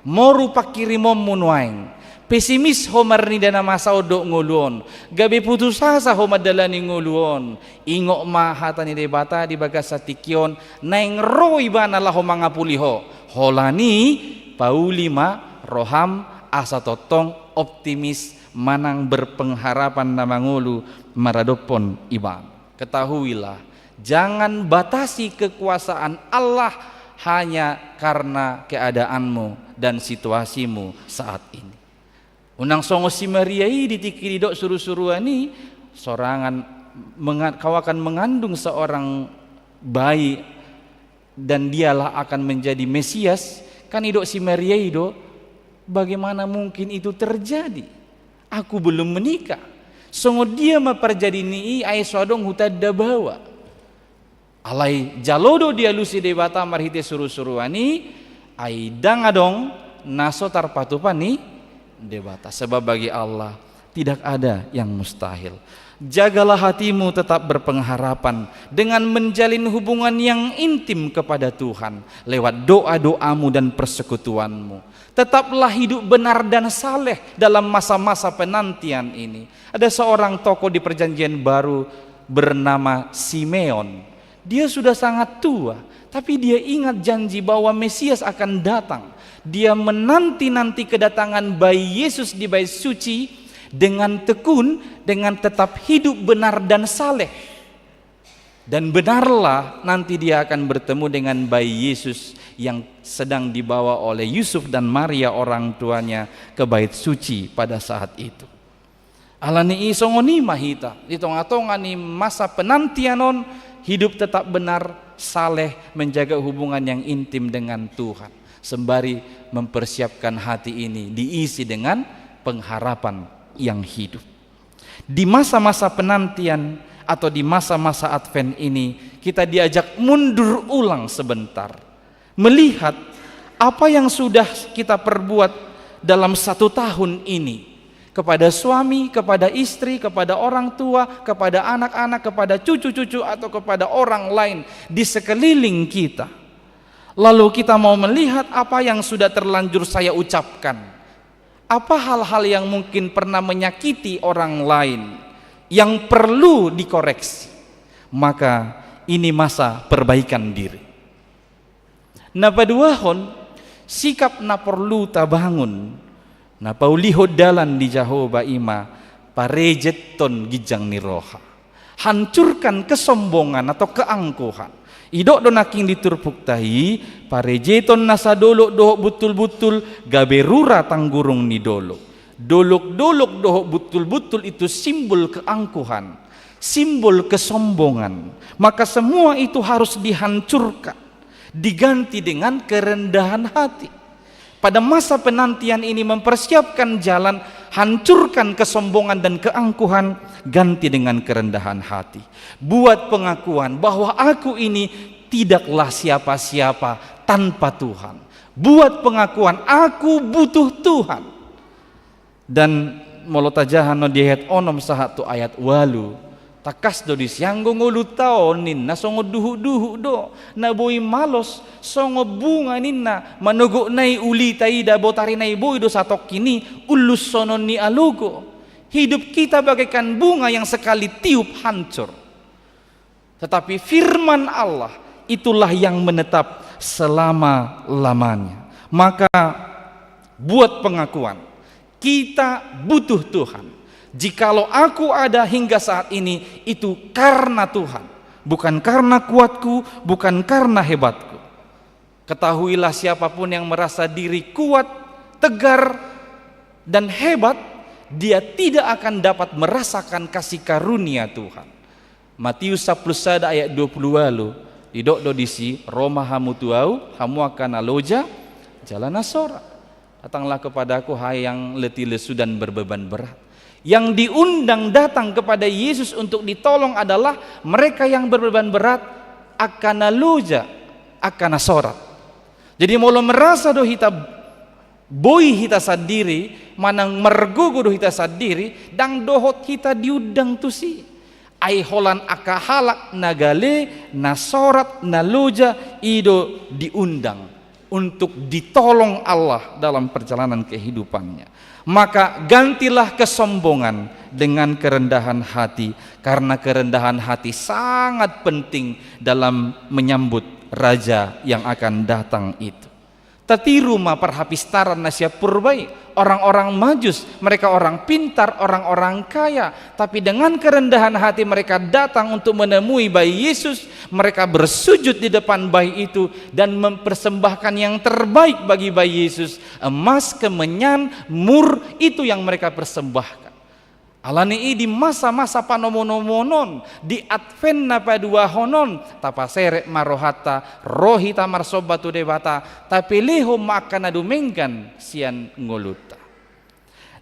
moru pakirimom munuaing, pesimis homar ni dana masa odok nguluon, gabe putus asa homar dalani nguluon, ingok mahata ni debata di bagas satikion, naing roi bana lah homanga puliho, holani paulima roham asa totong optimis manang berpengharapan nama ngulu maradopon iban. Ketahuilah, jangan batasi kekuasaan Allah hanya karena keadaanmu dan situasimu saat ini. Unang songo si Maria di tikiri dok suruh-suruani sorangan kau akan mengandung seorang bayi dan dialah akan menjadi Mesias. Kan idok si Maria itu, bagaimana mungkin itu terjadi? Aku belum menikah. Songo dia maperjadi ni ai sodong hutadda bawa. Alai jalodo dia lusi debata marhite suruh-suruani ai dangadong naso tarpatupani debata. Sebab bagi Allah tidak ada yang mustahil. Jagalah hatimu tetap berpengharapan dengan menjalin hubungan yang intim kepada Tuhan lewat doa-doamu dan persekutuanmu. Tetaplah hidup benar dan saleh dalam masa-masa penantian ini. Ada seorang tokoh di Perjanjian Baru bernama Simeon. Dia sudah sangat tua, tapi dia ingat janji bahwa Mesias akan datang. Dia menanti-nanti kedatangan bayi Yesus di bait suci dengan tekun, dengan tetap hidup benar dan saleh. Dan benarlah nanti dia akan bertemu dengan bayi Yesus yang sedang dibawa oleh Yusuf dan Maria orang tuanya ke bait suci pada saat itu. Alani isongoni mahita di tonga-tonga ni masa penantianon, hidup tetap benar, saleh, menjaga hubungan yang intim dengan Tuhan, sembari mempersiapkan hati ini diisi dengan pengharapan yang hidup. Di masa-masa penantian atau di masa-masa Advent ini, kita diajak mundur ulang sebentar, melihat apa yang sudah kita perbuat dalam 1 tahun ini kepada suami, kepada istri, kepada orang tua, kepada anak-anak, kepada cucu-cucu atau kepada orang lain di sekeliling kita. Lalu kita mau melihat apa yang sudah terlanjur saya ucapkan. Apa hal-hal yang mungkin pernah menyakiti orang lain yang perlu dikoreksi. Maka ini masa perbaikan diri. Na paduahon sikap na perlu tabangun. Na pauliho dalan di Jehovah ima parejeton gijang niroha. Hancurkan kesombongan atau keangkuhan. Idok donaking diturpuktahi parejeton nasa dolok dohok betul-betul gaberura tanggurung ni dolok. Dolok-dolok dohok betul-betul itu simbol keangkuhan, simbol kesombongan. Maka semua itu harus dihancurkan, diganti dengan kerendahan hati. Pada masa penantian ini mempersiapkan jalan, hancurkan kesombongan dan keangkuhan, ganti dengan kerendahan hati. Buat pengakuan bahwa aku ini tidaklah siapa-siapa tanpa Tuhan. Buat pengakuan aku butuh Tuhan. Dan molotajahan no dihet onom sahatu ayat walu. Takas do disianggo ngulu taonin na songo duhu-duhu do na boy malos songo bunga ninna manogo nai uli taida botari nai boy do satok kini ulus sonon ni alugo. Hidup kita bagaikan bunga yang sekali tiup hancur. Tetapi firman Allah itulah yang menetap selama-lamanya. Maka buat pengakuan kita butuh Tuhan. Jikalau aku ada hingga saat ini, itu karena Tuhan, bukan karena kuatku, bukan karena hebatku. Ketahuilah siapapun yang merasa diri kuat, tegar, dan hebat, dia tidak akan dapat merasakan kasih karunia Tuhan. Matius 10 ayat 20 lalu, didok dodisi Roma hamu tuau, hamu akan aloja, jalan asora. Datanglah kepadaku hai yang letih lesu dan berbeban berat. Yang diundang datang kepada Yesus untuk ditolong adalah mereka yang berbeban berat, akan aloja, akan asorat. Jadi molo merasa do hita boy hita sadiri, manang mergogo do hita sadiri, dang dohot hita diundang tusi. Ai holan akahalak nagale nasorat naloja ido diundang untuk ditolong Allah dalam perjalanan kehidupannya. Maka gantilah kesombongan dengan kerendahan hati, karena kerendahan hati sangat penting dalam menyambut raja yang akan datang itu. Tatiru ma parhapistaran nasya purbai, orang-orang majus, mereka orang pintar, orang-orang kaya, tapi dengan kerendahan hati mereka datang untuk menemui bayi Yesus. Mereka bersujud di depan bayi itu dan mempersembahkan yang terbaik bagi bayi Yesus. Emas, kemenyan, mur, itu yang mereka persembahkan. Alani di masa-masa panomonomonon, di advent napa dua honon, tapaseret marohata, rohita marsobatu debata, tapi leho makana dumengkan sian ngoluta.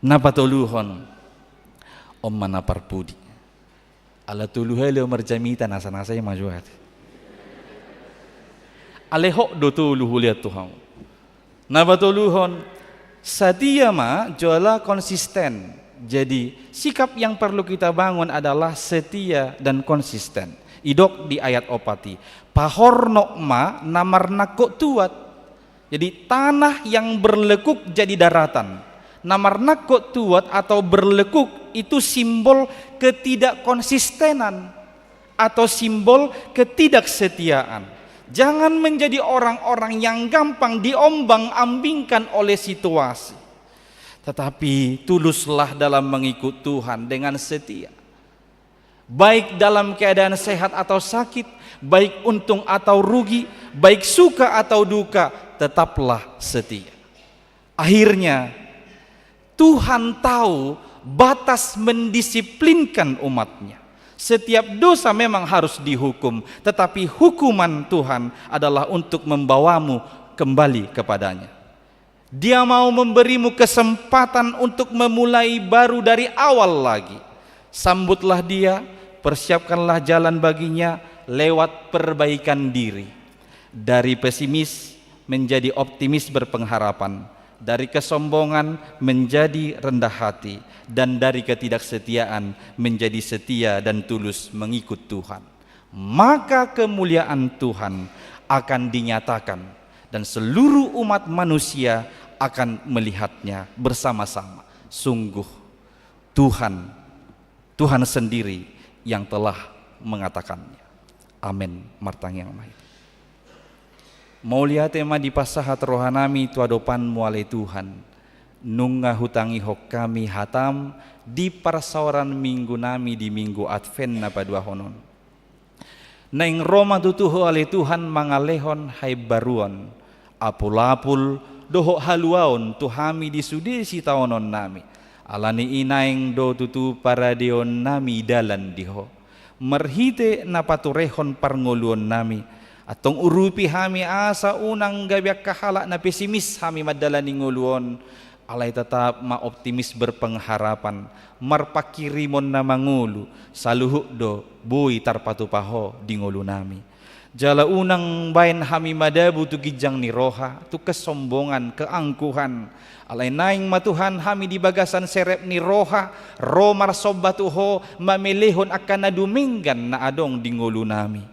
Napa toluhon, om mana parpudi. Ala tuluhe leo merjamita nasa-nasa yang majuat. Aleho do tuluhu lihat Tuhan. Napa toluhon, sadia ma jola konsisten. Jadi sikap yang perlu kita bangun adalah setia dan konsisten. Idok di ayat opati, pahorno ma namarna kok tuat. Jadi tanah yang berlekuk jadi daratan. Namarna kok tuat atau berlekuk itu simbol ketidakkonsistenan atau simbol ketidaksetiaan. Jangan menjadi orang-orang yang gampang diombang-ambingkan oleh situasi. Tetapi tuluslah dalam mengikut Tuhan dengan setia. Baik dalam keadaan sehat atau sakit, baik untung atau rugi, baik suka atau duka, tetaplah setia. Akhirnya Tuhan tahu batas mendisiplinkan umatnya. Setiap dosa memang harus dihukum, tetapi hukuman Tuhan adalah untuk membawamu kembali kepadanya. Dia mau memberimu kesempatan untuk memulai baru dari awal lagi. Sambutlah dia, persiapkanlah jalan baginya lewat perbaikan diri. Dari pesimis menjadi optimis berpengharapan, dari kesombongan menjadi rendah hati, dan dari ketidaksetiaan menjadi setia dan tulus mengikut Tuhan. Maka kemuliaan Tuhan akan dinyatakan dan seluruh umat manusia akan melihatnya bersama-sama. Sungguh Tuhan sendiri yang telah mengatakannya. Amin. Martang yang mahir. Mau lihat tema di pasahat rohanami tuadopan muale Tuhan. Nunga hutangi hok kami hatam di parsauran minggu nami di minggu Advent napa dua honon. Neng Roma tutuho ale Tuhan mangalehon hai baruan. Apul-apul doho haluaon tuhami di sudesi taonon nami. Alani inaing do tutu paradeon nami dalan diho. Merhite napaturehon parngoluon nami. Atong urupi hami asa unang gabiak kahala na pesimis hami madala ninguluon. Alay tetap ma optimis berpengharapan. Marpakirimon na mangulu. Saluhuk do buy tarpatupaho di ngulu nami. Jala unang bayan hami madabu tu gijang ni roha, tu kesombongan, keangkuhan. Alay naing matuhan hami di bagasan serep ni roha, romar sobatuho mamelehon akan naduminggan na adong di ngulu nami.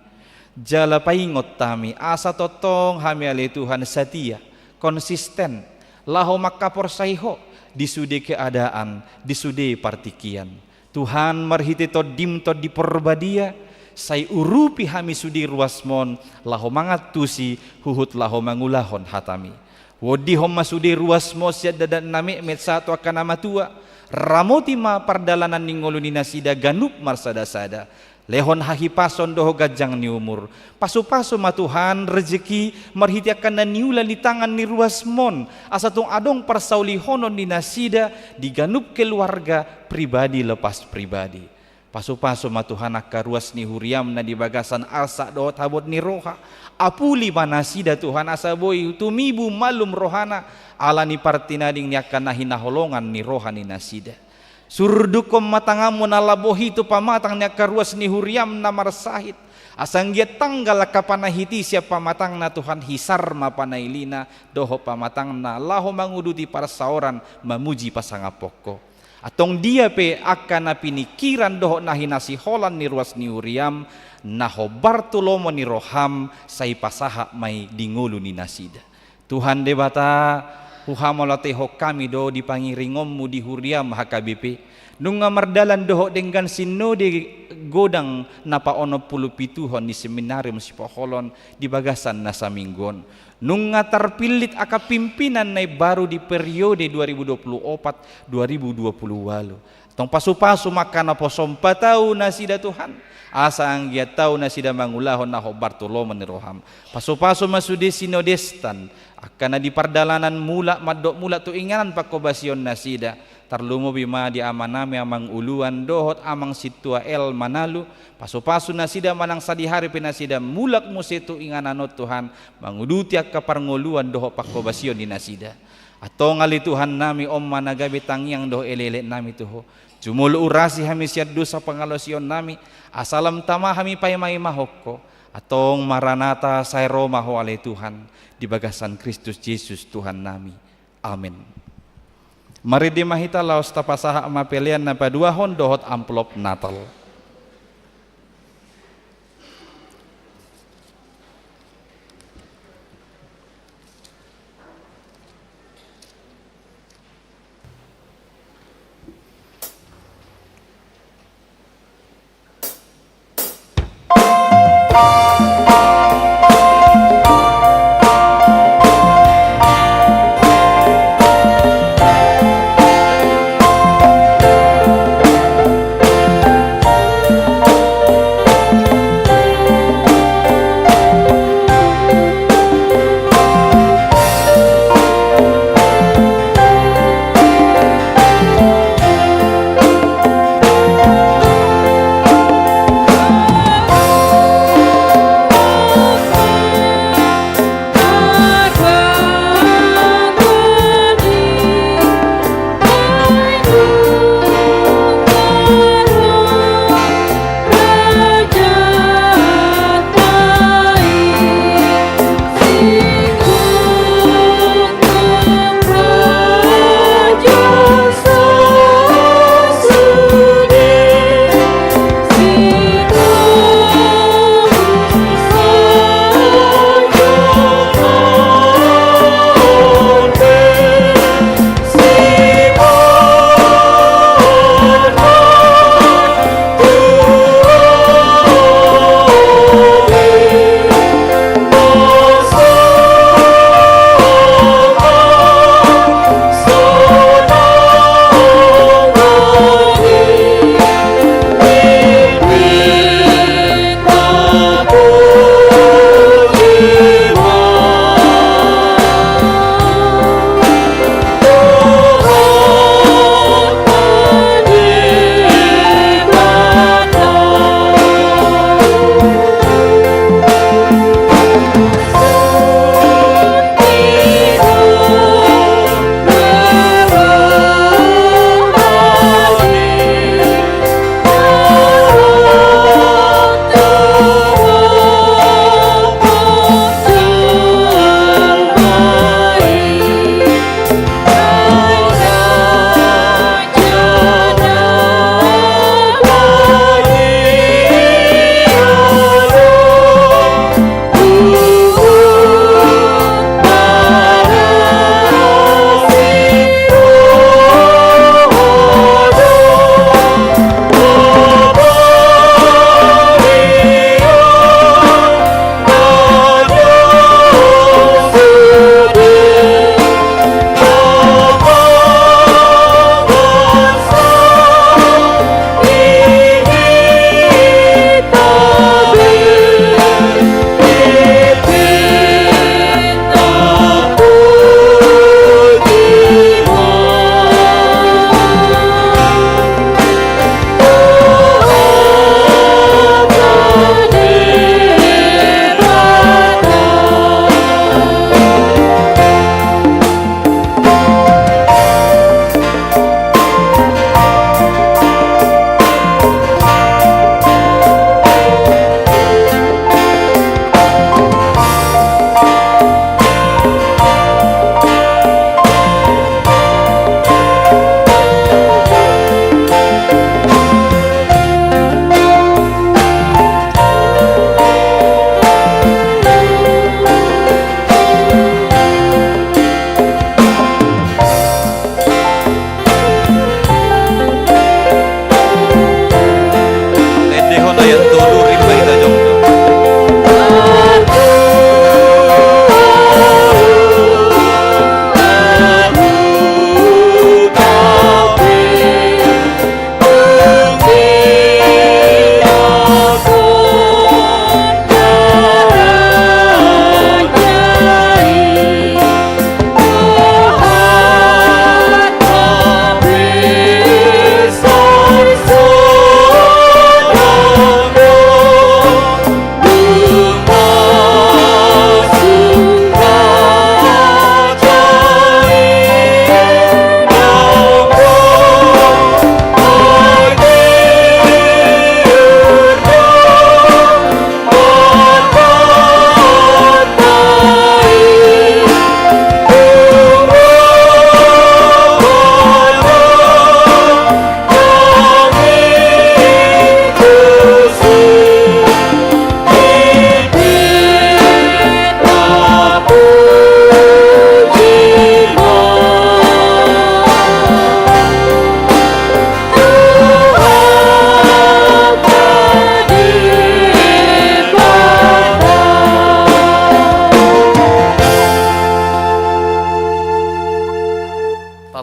Jala paingot tami, asa totong hami ale Tuhan setia, konsisten, laho makapor saiho, disude keadaan, disude partikian. Tuhan marhiti todim to di porbadia, say urupi hami sudi ruasmon laho mangat tusi huhut laho mangulahon hatami. Wodi homma sudi ruasmo siad dadan nami met satu akan nama tua ramoti ma pardalanan ningolu ninasida ganup marsada-sada. Lehon hahipason doho gajang ni umur. Pasu-pasu matuhan rezeki marhiti akan naniulan di tangan ni ruasmon. Asatung adong parsaulihonon ninasida diganup keluarga pribadi lepas pribadi. Pasu-pasu matuhan akaruas ni huriam na di bagasan alsa dohot habot ni roha. Apuli manasida Tuhan asaboy tumibu malum rohana. Ala ni partinading ni akan nahinaholongan ni roha ni nasida. Surdukom matangamu nalabohi tu pamatang ni akaruas ni huriam na marsahit. Asang giat tanggal kapanahiti siya pamatang na Tuhan hisar mapanailina. Doho pamatang na laho manguduti para saoran mamuji pasangapoko. Atong dia pe akan napinikiran doho nahinasi holan ni ruas ni Uriam naho Bartolomo ni Roham say pasaha may dingulu ni nasida. Tuhan debata huhamolate hok kami do dipangiringommu di huriam HKBP nunga mardalan doho dengan sino di godang napa ono puluh pituhon di seminarium Sipoholon di bagasan nasa minggon nunga terpilit aka pimpinan nai baru di periode 2024 2020 tong pasu-pasu makana posom patau nasida Tuhan asa anggia tau nasida mangulahon naho Bartolomeo Roham pasu-pasu masudi sinodestan akan di pardalanan mula madok mula tu inganan pakobasion nasida tarlumo bima di amanami amang uluan dohot amang situa el manalu pasu-pasu nasida manang sadihari penasida mulak musetu ingananot Tuhan manguduti akka parngoluan dohot pakobasion di nasida atau ngali Tuhan nami om managabi tangyang doh elele nami tuho jumul urasi hami siad dosa pangalosion nami asalam tama hami payamai mahokko atong maranata sayro maho ale Tuhan di bagasan Kristus Yesus Tuhan nami amin. Mari dimahita laos tapasaha mapelian na paduahon dohot amplop Natal.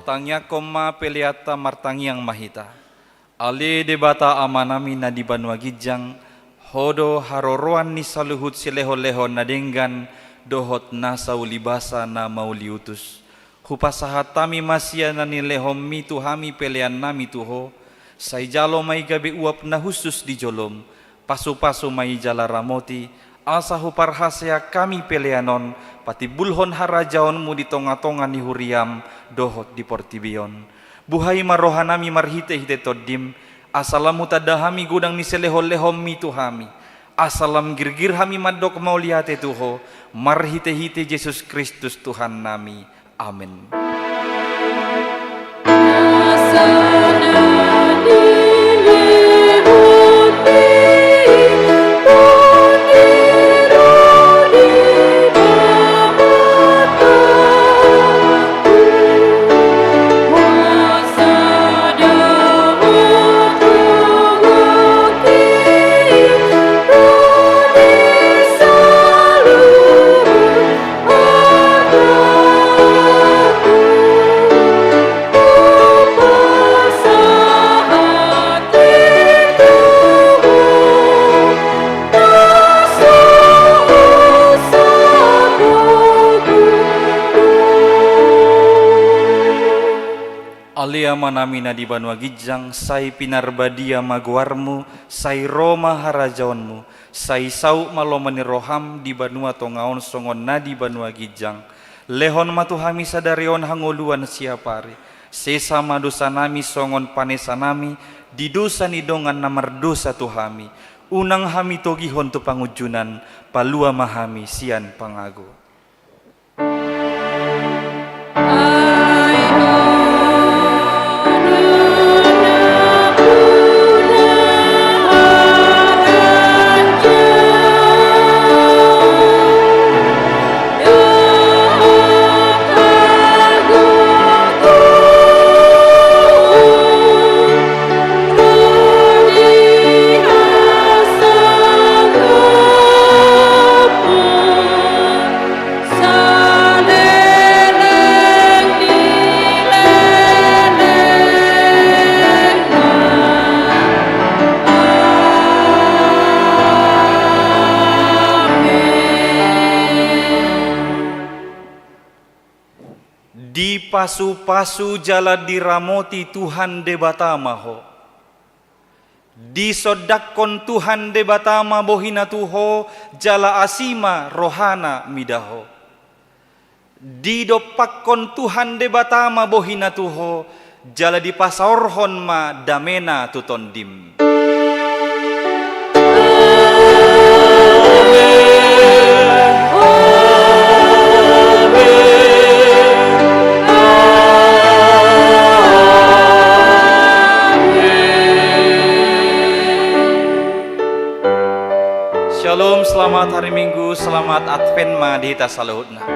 tangya koma peliata martangyang mahita. Ale debata amanami na di Banua Gijang, hodo haroroan ni saluhut sileho-leho na denggan, dohot nasa ulibasa na mauliutus. Hupasahat tami masya na nilehom mitu hami pelean nami tuho, say jalo may gabi uap na husus di jolom, pasu-pasu may jala ramoti, asa huparhasya kami peleanon, pati bulhon harajaon mu di tonga-tonga ni huriam, dohot di portibion. Buhay marohanami marhite-hite todim, asalamu tadahami gudang ni seleho-lehom mitu hami, asalam girgir hami madok mauliate tuho, marhite-hite Yesus Kristus Tuhan nami. Amin. Aliama nami na di Banua Gijang, say pinarbadia maguarmu, say Roma harajaonmu, say sau malomani roham di Banua tongaon songon na di Banua Gijang. Lehon matuhami sadarion hangoluan siapari, sesama dosa nami songon panesa nami, di dosa ni dongan namardosa tuhami, unang hami togihon tu pangujunan, palua mahami sian pangago. Di pasu-pasu jala diramoti Tuhan debatama ho, di sodakon Tuhan debatama bohina tuho, jala asima rohana midaho. Di dopakkon Tuhan debatama bohina tuho, jala di pasaorhon ma damena tutondim. Shalom, selamat hari Minggu, selamat Advent ma di saluhutna.